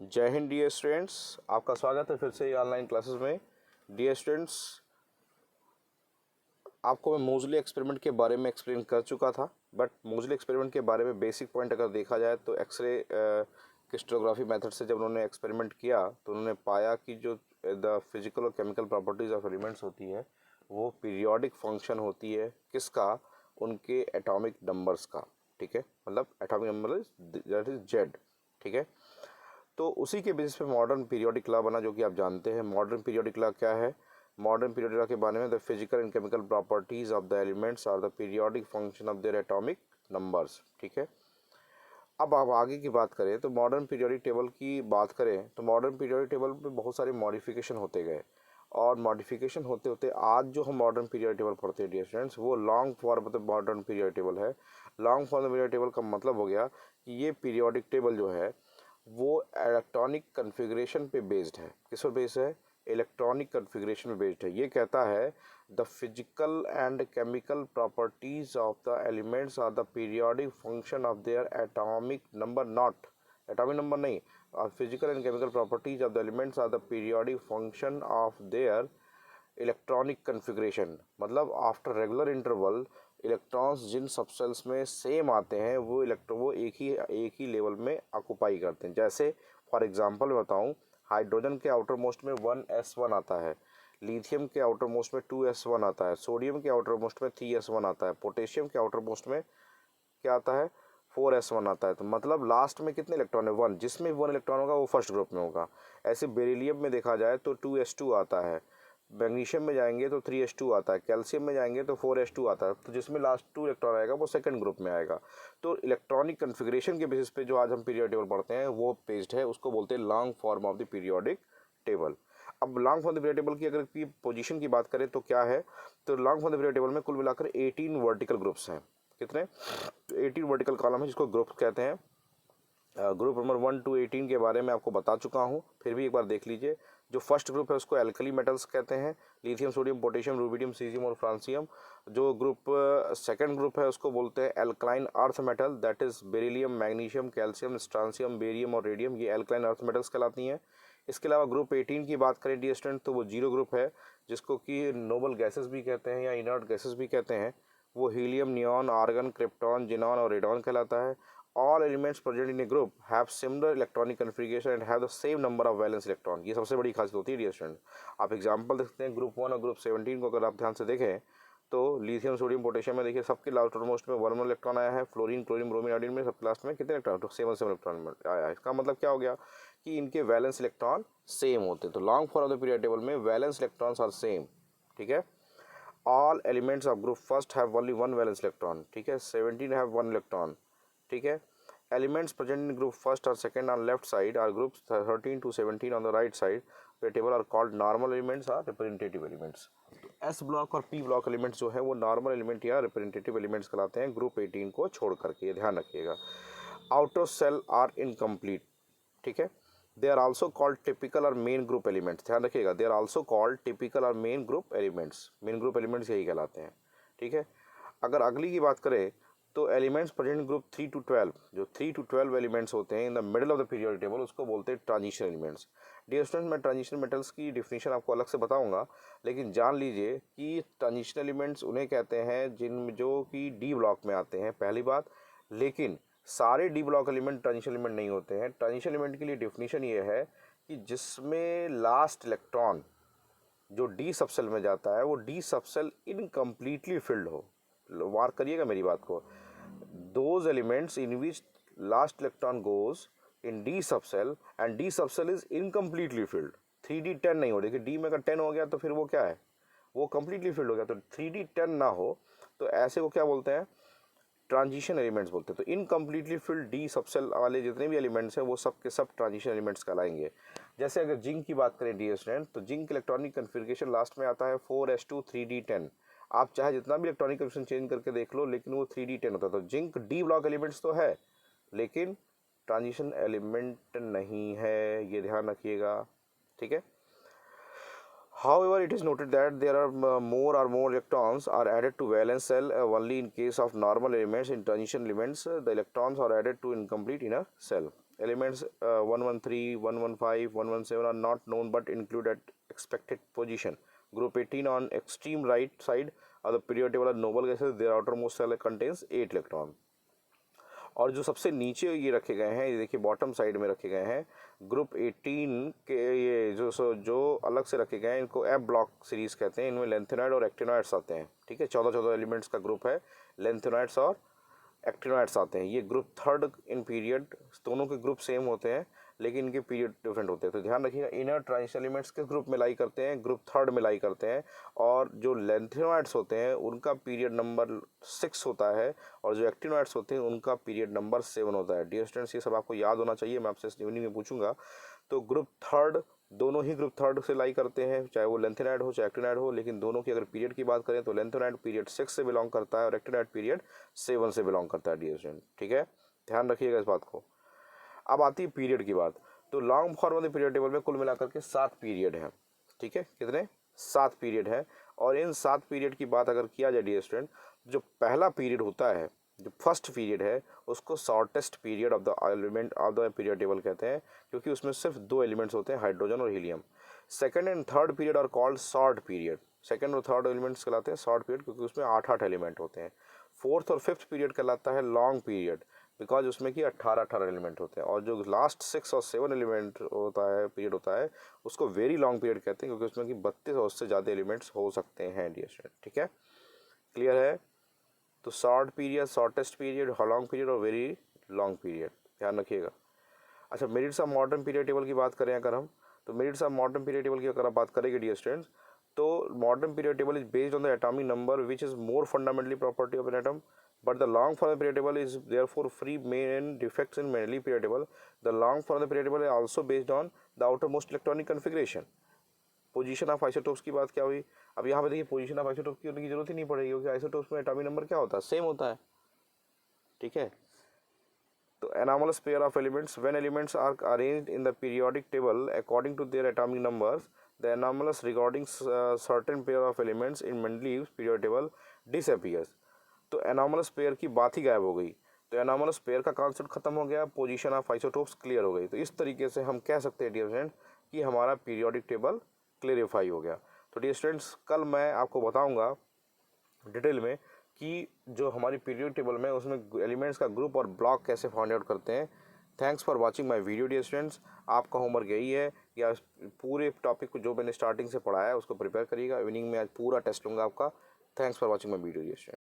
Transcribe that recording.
जय Hind dear students, आपका स्वागत है फिर से ये ऑनलाइन क्लासेस में। डियर स्टूडेंट्स, आपको मैं मोज़ली एक्सपेरिमेंट के बारे में एक्सप्लेन कर चुका था, बट मोज़ली एक्सपेरिमेंट के बारे में बेसिक पॉइंट अगर देखा जाए तो एक्सरे क्रिस्टलोग्राफी मेथड से जब उन्होंने एक्सपेरिमेंट किया तो उन्होंने पाया कि जो द फिजिकल और केमिकल प्रॉपर्टीज़ ऑफ एलिमेंट्स होती है वो पीरियोडिक फंक्शन होती है किसका, उनके एटॉमिक नंबर्स का। ठीक है, मतलब atomic number that is Z. ठीक है, तो उसी के बेसिस पे मॉडर्न पीरियोडिक लॉ बना, जो कि आप जानते हैं। मॉडर्न पीरियोडिक लॉ क्या है? मॉडर्न पीरियोडिक लॉ के बारे में the physical and chemical properties of the elements are the periodic function of their atomic numbers. ठीक है, अब आप आगे की बात करें तो मॉडर्न पीरियोडिक टेबल की बात करें तो मॉडर्न पीरियोडिक टेबल में बहुत सारे मॉडिफिकेशन होते गए, और मॉडिफिकेशन होते होते आज जो हम मॉडर्न पीरियोडिक टेबल पढ़ते हैं डियर स्टूडेंट्स, वो long form of the modern periodic table है। लॉन्ग फॉर्म पीरियोडिक टेबल का मतलब हो गया कि ये पीरियोडिक टेबल जो है वो इलेक्ट्रॉनिक कन्फिग्रेशन पे बेस्ड है। किस पर बेस्ड है? इलेक्ट्रॉनिक कन्फिग्रेशन पे बेस्ड है। ये कहता है the physical and chemical properties of the elements are the periodic function of their atomic number, not atomic number नहीं, physical and chemical properties of the elements are the periodic function of their electronic configuration. मतलब after regular interval electrons जिन subshells में same आते हैं वो एक ही level में occupy करते हैं। जैसे फॉर एग्जांपल मैं बताऊं, हाइड्रोजन के आउटर मोस्ट में 1s1 आता है, लिथियम के आउटर मोस्ट में 2s1 आता है, सोडियम के आउटर मोस्ट में 3s1 आता है, पोटेशियम के आउटर मोस्ट में क्या आता है? 4s1 आता है। तो मतलब लास्ट में कितने इलेक्ट्रॉन है? 1, जिसमें 1 इलेक्ट्रॉन होगा वो फर्स्ट ग्रुप में होगा। ऐसे बेरिलियम में देखा जाए तो 2s2 आता है, मैग्नीशियम में जाएंगे तो 3s2 आता है, कैल्शियम में जाएंगे तो 4s2 आता है। तो जिसमें लास्ट 2 इलेक्ट्रॉन आएगा वो सेकंड ग्रुप में आएगा। तो इलेक्ट्रॉनिक कन्फिग्रेशन के बेसिस पे जो आज हम पीरियोडिक टेबल पढ़ते हैं वो बेस्ड है, उसको बोलते हैं long form of the periodic table. अब long form the periodic table की अगर की पोजीशन की बात करें तो क्या है? तो long form the periodic table में कुल मिलाकर 18 वर्टिकल ग्रुप्स हैं। कितने? 18 वर्टिकल कॉलम है, जिसको ग्रुप कहते हैं। ग्रुप नंबर 1 to 18 के बारे में आपको बता चुका हूँ, फिर भी एक बार देख लीजिए। जो फर्स्ट ग्रुप है उसको एल्कली मेटल्स कहते हैं, lithium, sodium, potassium, rubidium, caesium और फ्रांसियम। जो ग्रुप सेकंड ग्रुप है उसको बोलते हैं alkaline earth metal, that is beryllium, magnesium, calcium, strontium, barium और रेडियम, ये एल्कलाइन अर्थ मेटल्स कहलाती हैं। इसके अलावा ग्रुप 18 की बात करें डियर स्टूडेंट तो वो जीरो ग्रुप है, जिसको कि नोबल गैसेस भी कहते हैं या इनर्ट गैसेस भी कहते हैं। वो helium, neon, argon, krypton, xenon और रेडॉन कहलाता है। All elements present in a group have similar electronic configuration and have the same number of valence electron। ये सबसे बड़ी खासियत होती है डियर स्टूडेंट। आप एग्जांपल देख सकते हैं ग्रुप 1 और ग्रुप 17 को अगर आप ध्यान से देखें तो लिथियम, सोडियम, पोटेशियम में देखिए सबके लास्ट मोस्ट में 1 इलेक्ट्रॉन आया है। फ्लोरीन, क्लोरीन, ब्रोमीन, आयोडीन में सबके लास्ट में कितने इलेक्ट्रॉन? 7 इलेक्ट्रॉन आया है। इसका मतलब क्या हो गया कि इनके वैलेंस इलेक्ट्रॉन सेम होते हैं। तो long for the period table में वैलेंस इलेक्ट्रॉन्स आर सेम। ठीक है, all elements of group first have only 1 valence electron. ठीक है, 17 हैव 1 इलेक्ट्रॉन। ठीक है, elements present in group first or second on left side are groups 13 to 17 on the right side the table are called normal elements or representative elements। तो S block और P block elements जो है वो normal element या representative elements कहलाते हैं group 18 को छोड़ करके, ये ध्यान रखिएगा। Outer shell are incomplete. ठीक है, they are also called typical और मेन ग्रुप एलिमेंट्स, ध्यान रखिएगा, they are also called typical और main group elements. Main group elements यही कहलाते हैं। ठीक है, अगर अगली की बात करें तो elements present in group 3 to 12, जो 3 to 12 एलिमेंट्स होते हैं in the middle of the periodic table, उसको बोलते हैं ट्रांजिशन एलिमेंट्स। डियर स्टूडेंट, मैं ट्रांजिशन मेटल्स की डिफिनीशन आपको अलग से बताऊंगा, लेकिन जान लीजिए कि ट्रांजिशन एलिमेंट्स उन्हें कहते हैं जिन जो कि डी ब्लॉक में आते हैं, पहली बात। लेकिन सारे D block element transition element नहीं होते हैं। ट्रांजिशन एलिमेंट के लिए डिफिनीशन ये है कि जिसमें लास्ट इलेक्ट्रॉन जो डी सबसेल में जाता है वो डी सबसेल इनकम्प्लीटली फिल्ड हो। मार्क करिएगा मेरी बात को। those elements in which last electron goes in d subcell and d subcell is incompletely filled। 3d 10 नहीं हो, देखिए d में अगर 10 हो गया तो फिर वो क्या है? वो completely filled हो गया। तो 3d 10 ना हो तो ऐसे को क्या बोलते हैं? ट्रांजिशन एलिमेंट्स बोलते हैं। तो इनकम्प्लीटली फिल्ड डी सबसेल वाले जितने भी एलिमेंट्स हैं वो सब के सब ट्रांजिशन एलिमेंट्स कहलाएंगे। जैसे अगर जिंक की बात करें डियर स्टूडेंट तो जिंक इलेक्ट्रॉनिक कन्फिग्रेशन लास्ट में आता है 4s2 3d10। आप चाहे जितना भी इलेक्ट्रॉनिक कन्फिग्रेशन चेंज करके देख लो लेकिन वो 3d10 होता है। तो जिंक डी ब्लॉक एलिमेंट्स तो है लेकिन ट्रांजिशन एलिमेंट नहीं है, ये ध्यान रखिएगा। ठीक है, however it is noted that there are more or more electrons are added to valence cell only in case of normal elements। in transition elements the electrons are added to incomplete in a cell। elements 113, 115, 117 are not known but include at expected position. Group 18 on extreme right side of the periodic table are noble gases. Their outermost shell contains 8 electron. और जो सबसे नीचे ये रखे गए हैं, ये देखिए बॉटम साइड में रखे गए हैं ग्रुप 18 के, ये जो अलग से रखे गए हैं इनको एफ ब्लॉक सीरीज कहते हैं. इनमें लेंथेनॉइड और एक्टिनॉइड्स आते हैं. ठीक है, 14 एलिमेंट्स का ग्रुप है, लेंथेनॉइड्स और एक्टिनॉइड्स आते हैं. ये ग्रुप थर्ड इन पीरियड, दोनों के ग्रुप सेम होते हैं लेकिन इनके पीरियड डिफरेंट होते हैं. तो ध्यान रखिएगा, इनर ट्रांजिशन एलिमेंट्स के ग्रुप में लाई करते हैं, ग्रुप थर्ड में लाई करते हैं. और जो लेंथेनॉइड्स होते हैं उनका पीरियड नंबर 6 होता है और जो एक्टिनॉइड्स होते हैं उनका पीरियड नंबर 7 होता है. डियर स्टूडेंट्स, ये सब आपको याद होना चाहिए, मैं आपसे इवनिंग में पूछूंगा. तो ग्रुप थर्ड, दोनों ही ग्रुप थर्ड से लाई करते हैं, चाहे वो लेंथेनॉइड हो चाहे एक्टिनॉइड हो. लेकिन दोनों की अगर पीरियड की बात करें तो लेंथेनॉइड पीरियड 6 से बिलोंग करता है और एक्टिनॉइड पीरियड 7 से बिलोंग करता है. डियर स्टूडेंट, ठीक है, ध्यान रखिएगा इस बात को. अब आती है पीरियड की बात. तो long form of the period table में कुल मिलाकर के 7 पीरियड हैं. ठीक है, कितने? 7 पीरियड है. और इन 7 पीरियड की बात अगर किया जाए डियर स्टूडेंट, जो पहला पीरियड होता है, जो फर्स्ट पीरियड है, उसको shortest period of the element of the period table कहते हैं, क्योंकि उसमें सिर्फ 2 एलिमेंट्स होते हैं, हाइड्रोजन और helium. Second and third period are called short period. Second और थर्ड एलिमेंट्स कहलाते हैं शॉर्ट पीरियड, क्योंकि उसमें 8 एलिमेंट होते हैं. फोर्थ और फिफ्थ पीरियड कहलाता है लॉन्ग पीरियड, बिकॉज उसमें कि 18 एलिमेंट होते हैं. और जो लास्ट 6 और 7 एलिमेंट होता है, पीरियड होता है, उसको वेरी लॉन्ग पीरियड कहते हैं, क्योंकि उसमें कि 32 और उससे ज़्यादा एलिमेंट्स हो सकते हैं. डियर स्टूडेंट, ठीक है, क्लियर है. तो short period, shortest period, long period और वेरी लॉन्ग पीरियड, ध्यान रखिएगा. अच्छा, merits of modern period table की बात करें अगर हम, तो merits of modern period table की अगर आप बात करेंगे डियर स्टूडेंट्स, तो modern period table is based on the atomic number which is more fundamentally property of an atom. But the long form of the periodic table is therefore free main defects in mainly periodic table. The long form of the periodic table is also based on the outermost electronic configuration. Position of isotopes की बात क्या हुई? अब यहाँ पे देखिए position of isotope की होने की जरूरत ही नहीं पड़ेगी, क्योंकि आइसोटोप्स में एटॉमिक नंबर क्या होता है? सेम होता है. ठीक है. तो anomalous pair of elements, when elements are arranged in the periodic table according to their atomic numbers, the anomalous regarding certain pair of elements in Mendeleev's periodic table disappears. तो anomalous pair की बात ही गायब हो गई. तो anomalous pair का concept खत्म हो गया, पोजीशन ऑफ आइसोटोप्स क्लियर हो गई. तो इस तरीके से हम कह सकते हैं डियर स्टूडेंट कि हमारा पीरियोडिक टेबल क्लियरिफाई हो गया. तो डियर स्टूडेंट्स, कल मैं आपको बताऊंगा डिटेल में कि जो हमारी पीरियोडिक टेबल में उसमें एलिमेंट्स का ग्रुप और ब्लॉक कैसे फाइंड आउट करते हैं. Thanks for watching my video dear students. आपका होमवर्क यही है कि आप पूरे टॉपिक को जो मैंने स्टार्टिंग से पढ़ाया है उसको प्रिपेयर करिएगा. इवनिंग में आज पूरा टेस्ट लूँगा आपका. Thanks for watching my video dear students.